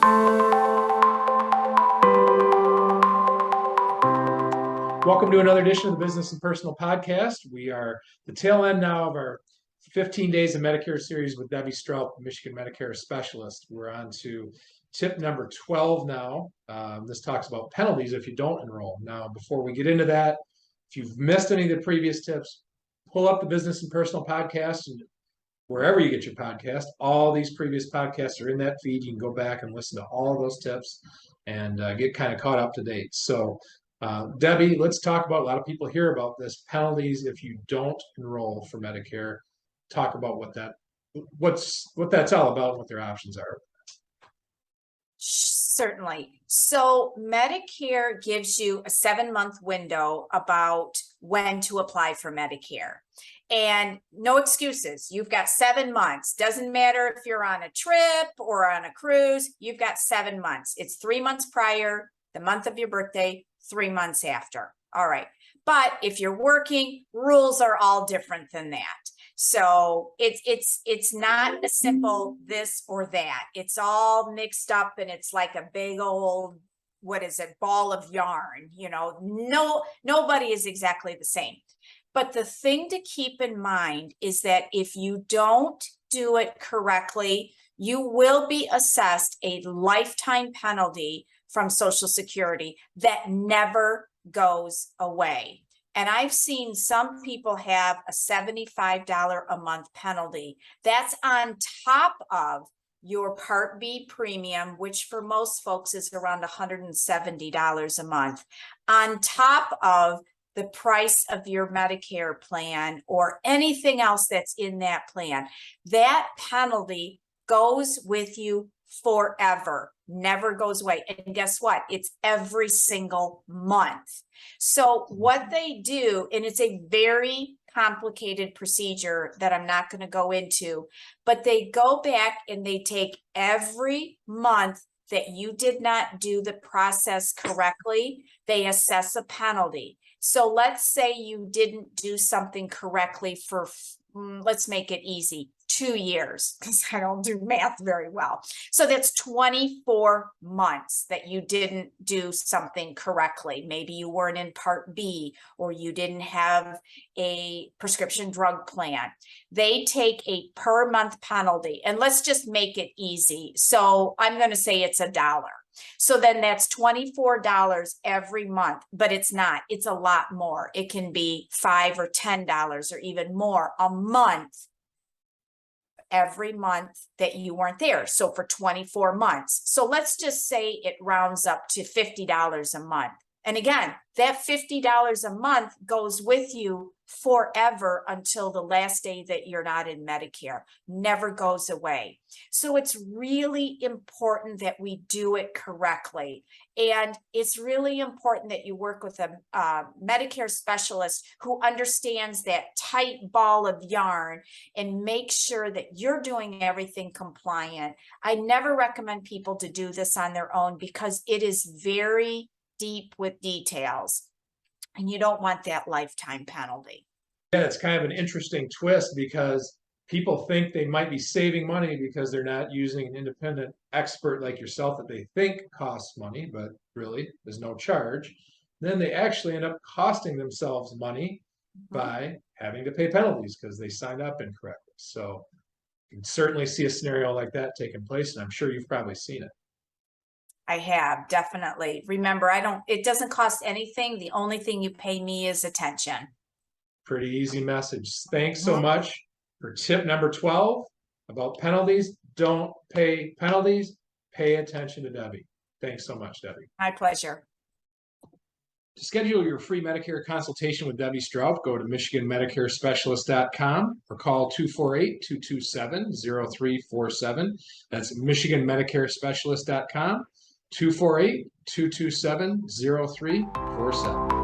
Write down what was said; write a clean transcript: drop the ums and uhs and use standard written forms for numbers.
Welcome to another edition of the Business and Personal Podcast. We are the tail end now of our 15 Days of Medicare series with Debbie Stroup, Michigan Medicare Specialist. We're on to tip number 12 now. This talks about penalties if you don't enroll. Now, before we get into that, if you've missed any of the previous tips, pull up the Business and Personal Podcast and wherever you get your podcast. All these previous podcasts are in that feed. You can go back and listen to all of those tips and get kind of caught up to date. So, Debbie, let's talk about, a lot of people hear about this, penalties if you don't enroll for Medicare. Talk about what that's all about and what their options are. Certainly. So Medicare gives you a 7-month window about when to apply for Medicare. And no excuses. You've got 7 months. Doesn't matter if you're on a trip or on a cruise, you've got 7 months. It's 3 months prior, the month of your birthday, 3 months after. All right. But if you're working, rules are all different than that. So it's not a simple this or that. It's all mixed up and it's like a big old, ball of yarn. Nobody is exactly the same. But the thing to keep in mind is that if you don't do it correctly, you will be assessed a lifetime penalty from Social Security that never goes away. And I've seen some people have a $75 a month penalty. That's on top of your Part B premium, which for most folks is around $170 a month, on top of the price of your Medicare plan or anything else that's in that plan. That penalty goes with you forever, never goes away. And guess what? It's every single month. So what they do, and it's a very complicated procedure that I'm not going to go into, but they go back and they take every month that you did not do the process correctly, they assess a penalty. So let's say you didn't do something correctly for, let's make it easy, 2 years, because I don't do math very well. So that's 24 months that you didn't do something correctly. Maybe you weren't in Part B or you didn't have a prescription drug plan. They take a per month penalty, and let's just make it easy. So I'm going to say it's $1. So then that's $24 every month, but it's not. It's a lot more. It can be $5 or $10 or even more a month every month that you weren't there. So for 24 months. So let's just say it rounds up to $50 a month. And again, that $50 a month goes with you forever until the last day that you're not in Medicare, never goes away. So it's really important that we do it correctly. And it's really important that you work with a Medicare specialist who understands that tight ball of yarn and make sure that you're doing everything compliant. I never recommend people to do this on their own because it is very deep with details, and you don't want that lifetime penalty. Yeah, it's kind of an interesting twist because people think they might be saving money because they're not using an independent expert like yourself that they think costs money, but really there's no charge. Then they actually end up costing themselves money by having to pay penalties because they signed up incorrectly. So you can certainly see a scenario like that taking place, and I'm sure you've probably seen it. I have, definitely. Remember, it doesn't cost anything. The only thing you pay me is attention. Pretty easy message. Thanks so much for tip number 12 about penalties. Don't pay penalties. Pay attention to Debbie. Thanks so much, Debbie. My pleasure. To schedule your free Medicare consultation with Debbie Stroup, go to MichiganMedicareSpecialist.com or call 248-227-0347. That's MichiganMedicareSpecialist.com. 248-227-0347.